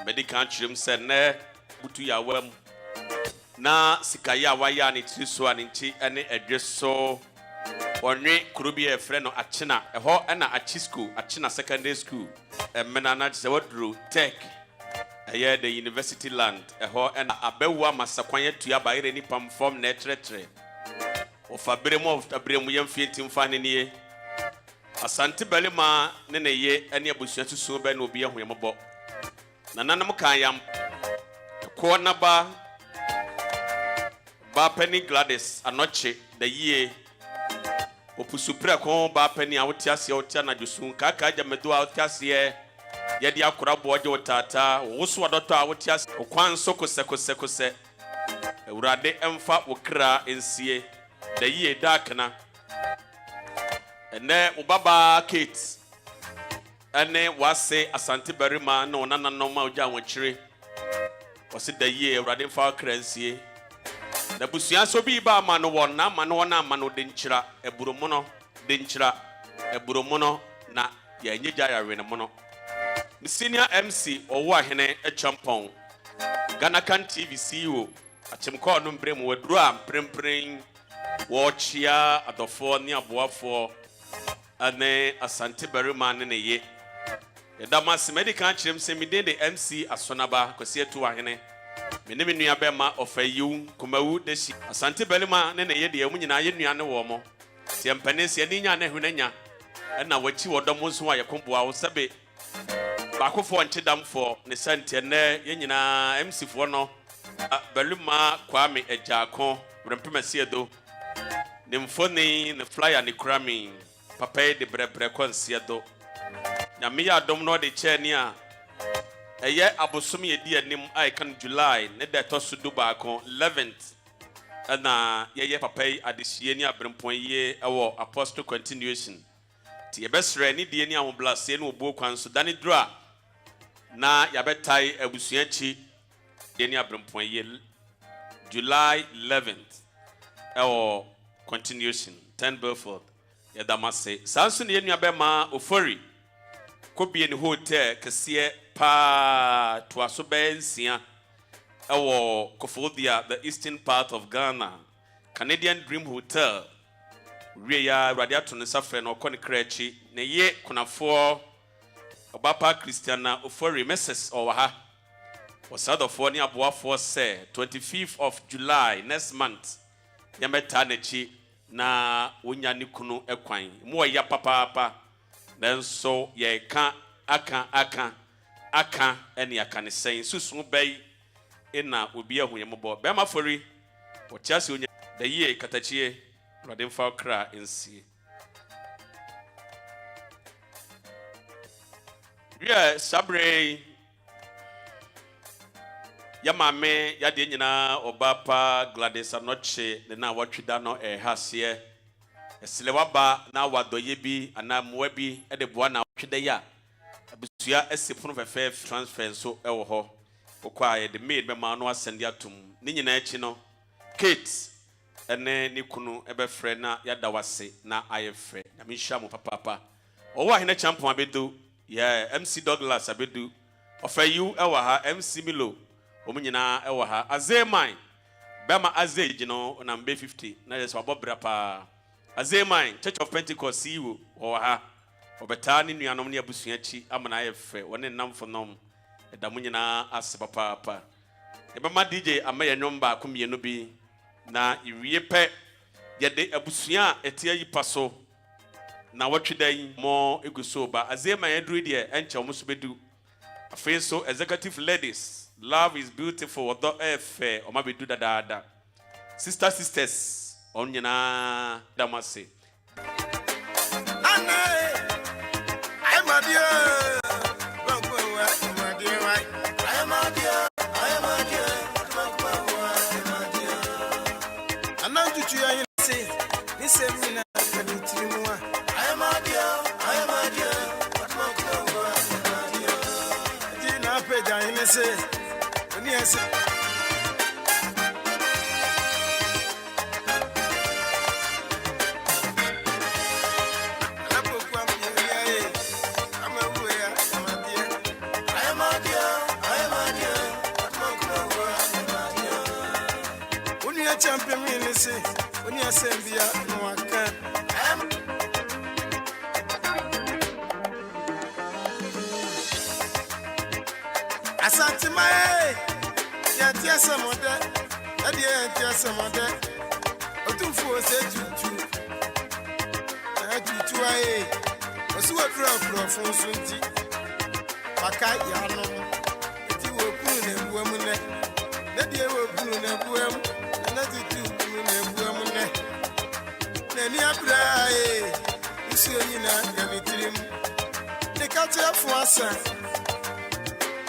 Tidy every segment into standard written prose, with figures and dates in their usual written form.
Medical chim said, ne, butu ya wem. Na sikaya waya ni triso aninchi ene address so. Onwe kurubi e friend no achina. Eho ena achi school, achina secondary school. Menana se wadru tech. Eye the university land. Eho ena abewa masakwanye tuya ba ire ni pamform na tretre. Ofabiremu of tabremu yemfie timfane nie. Asante belema ne ye ene abusua susu be na obi ehun yembo. Nananam kayam corner ba penny Gladys Anokye the year opusupre kon ba penny awtiase otia jusun kaka jamedo awtiase ye dia akora boje otata woso adoto awtiase okwan sokose urade emfa okra ensie the year darkna ene ubaba Kate ene wase asante barima na onana noma oja wachire wase da ye urade mfa kransie na busua so bi ba ma no wona ma no wona ma no de nchira eburomono na ya nyeja ya rene mono senior MC owo ahene echampon Ghana Can TV CEO achimko no mbrem waduru a mprempren wo chia adofo ne aboafo ane asante barima ne ye Damas medical chim se mi de MC asonaba kwese etu ahene me ne nua bema ofayu kumawu de shi asante belima ne ye de amunyina ye nua ne wo mo se mpane se ani nya ne hwenanya na wachi wodom so aye komboa wo sebe ba kofo nchedamfo ne sante ne ye nyina MC fo no belima kwame ejakon brempemase edo ne mfoni ne flyer ne krami papa de brebre konse edo na me ya dom no de cheni a eye abosom ye di anim ai kan July ne de to sudu ba kon 11th na ye papa adehie ni abrempon ye ewo apostle continuation ti ye besre ni die ni amblase ni obo kwan so dane dura na ya betai abusuachi die ni abrempon ye July 11th ewo continuation 10 Belford ya damase sanso ne ye nua be ma ofori Kobi ni hotel kese pa to aso bensia ewo Kofodia the eastern part of Ghana Canadian Dream Hotel we ya radiato ne safre no kɔ ne krachi ne ye kunafo Obapa Christiana Ofori Mrs. Owaha was other for near Boafo say 25th of July next month. Yameta nechi na unya nikunu ekwan. Mo ya papa then so ye kan aka any akane saying susu bay ina ubia huyemobo. Bema fori pochasi unya the ye katachie radin fa kra insi. Yeah, Sabre Yamame Yadina Obapa Gladys Anokye the na watchida no hasie Silewaba na wadoyebi ana mwebi e de boa na watchida ya abusua esipunu fefe transfer so ewo ho okwa ye de maid be ma no asende atum ni nyina echi no Kate ene ni kunu ebe frɛ na yada wase na ayefrɛ na misha mo papa owo ahene champion abedu. Yeah, MC Douglas abedu. Ofayu ewa ha MC Milo. Omunyina ewa ha. Azemine. Bema Azeji no onambe 50. Na yeso abobra pa. Azemine Church of Pentecost siwo owa ha. Obeta ni nuanom ne abusuachi amana yefe. Wone namfo nom. Eda munyina ase papa. Ebema DJ amaye nyomba akumienu bi na iwie pe yede abusua etia yipaso. Na watchidai more egusoba azema yedru die encha omuso bedu afen so executive ladies love is beautiful odo efe o ma bedu dada sisters onyina damase champion ministry, when you send no I can. Asante mae, ya tia samode, adi ya tia samode. Otumfu se tutu, tutu aye. Osu wa pro funsunti, maka ya no. Eti wo kunu na buamu ne, na die wo kunu na buamu. Nani abrae isi onyina gamitirim ne kache fuasa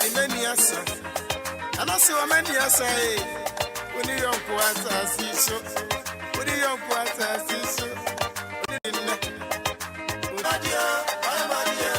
imeni asa anase wa meni asa oni yonko asa siso oni yonko asa siso oni ne Madia ay Madia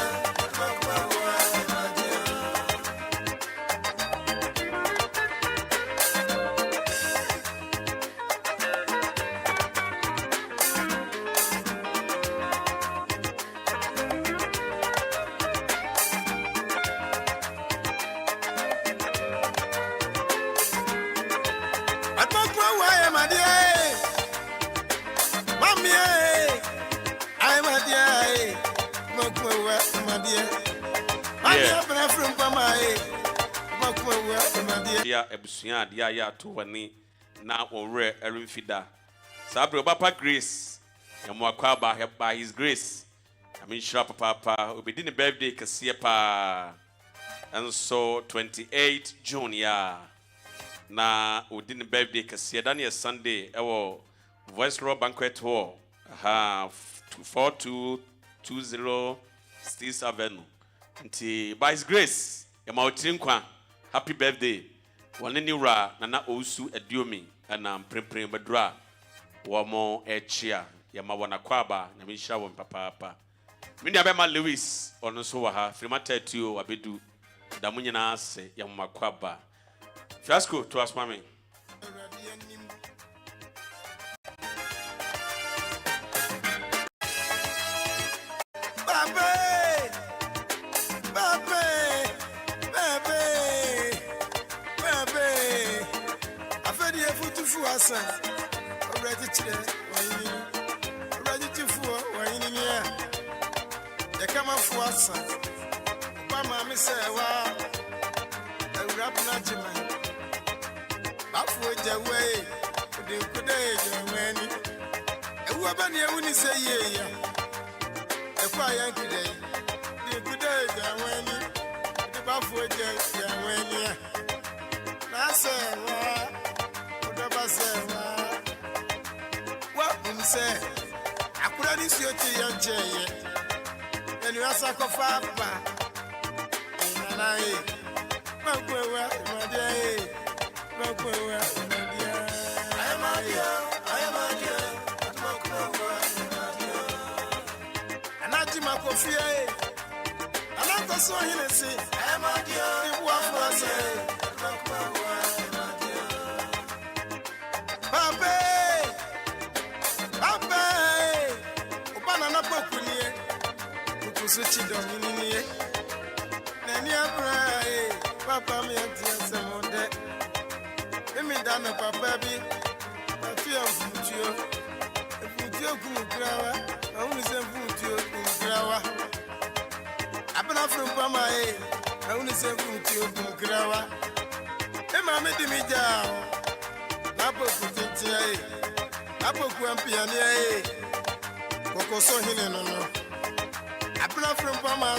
ya ebusuya dia ya to wani na onre erimfida sabre obapa grace yamwakwa by his grace aminshira papa obedi ne birthday kase pa and so 28 June ya na odi ne birthday kase Daniel Sunday ewo Voice Row Banquet Hall 4220 Stis Avenue nti by his grace yamawtinkwa happy birthday one ni ra na osu adiomi na mprempren badura wo mo echia yama wana kwaba na misha wo papa mini abema Lewis ono so wa ha Frimata tuo abedu da munyina ase yama kwaba fiasco to asma me Already kama fuasa. Obama mi say wa. Rap na jima. Bafu jawe. De kuda jamani. Ewu abani ewuni say ye ya. Ekwa yankide. De kuda jamani. De bafu jamani. Na say wa. Odoba say wa. Wa say. Akura ni si oti yanjeye. Enu asa ko fa pa. Na Makwewa, Madia, Makwewa, Madia. I am Madia, Makwewa, Madia. Anajima Kofia, Anaka so Hennessy, I am Madia, Wafuase, Makwewa, Madia. Pape, Obana Pokunie, Kusuchi Dominique. Papa, me and some of that. Let me down a papa be. I feel Fujo. Fujo Grawa. I only say Fujo Grawa. I've been off from Pama. I only say Fujo Grawa. Hey, Mamma, me down. Napo Futia. Napo Quampiania. Coco so Hino. I've been off from Pama.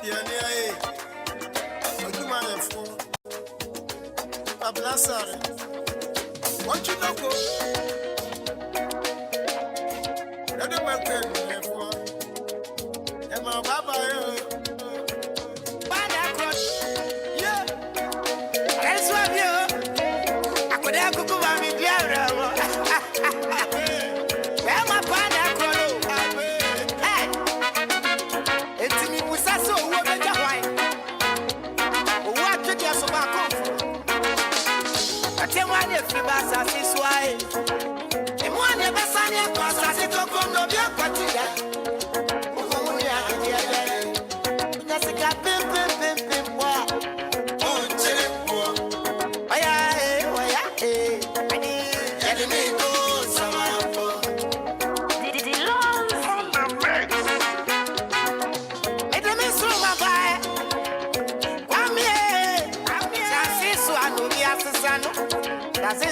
Piania, Odumaya for Ablasar. What you know? Let him welcome for Emma Baba. Yeah, that's what you. I could have cooked by me, dear.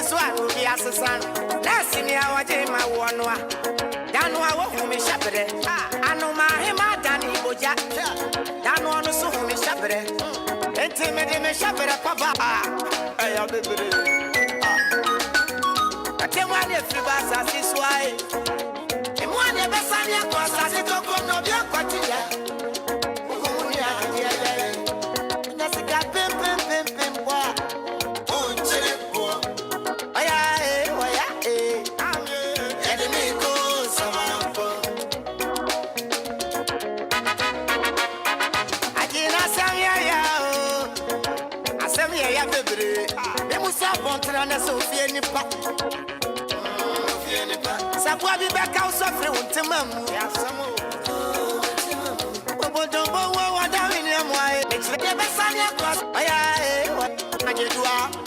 That's why we'll be as a son. That's in our day, my one. Down who me shepherd. I know my him, Danny Boja. Down one so who me shepherd. Intimate me shepherd, Papa. I am baby. I tell one if you pass as this way. And one ever sang your cross as it took on of your quantity. That's a cat pim. Sophia Nipa. Sapwa bi beka usofre untemam. Ya samo. Obodo bo wa da wini amwa. Ekse be sanya cross. Aya e. Ajedua.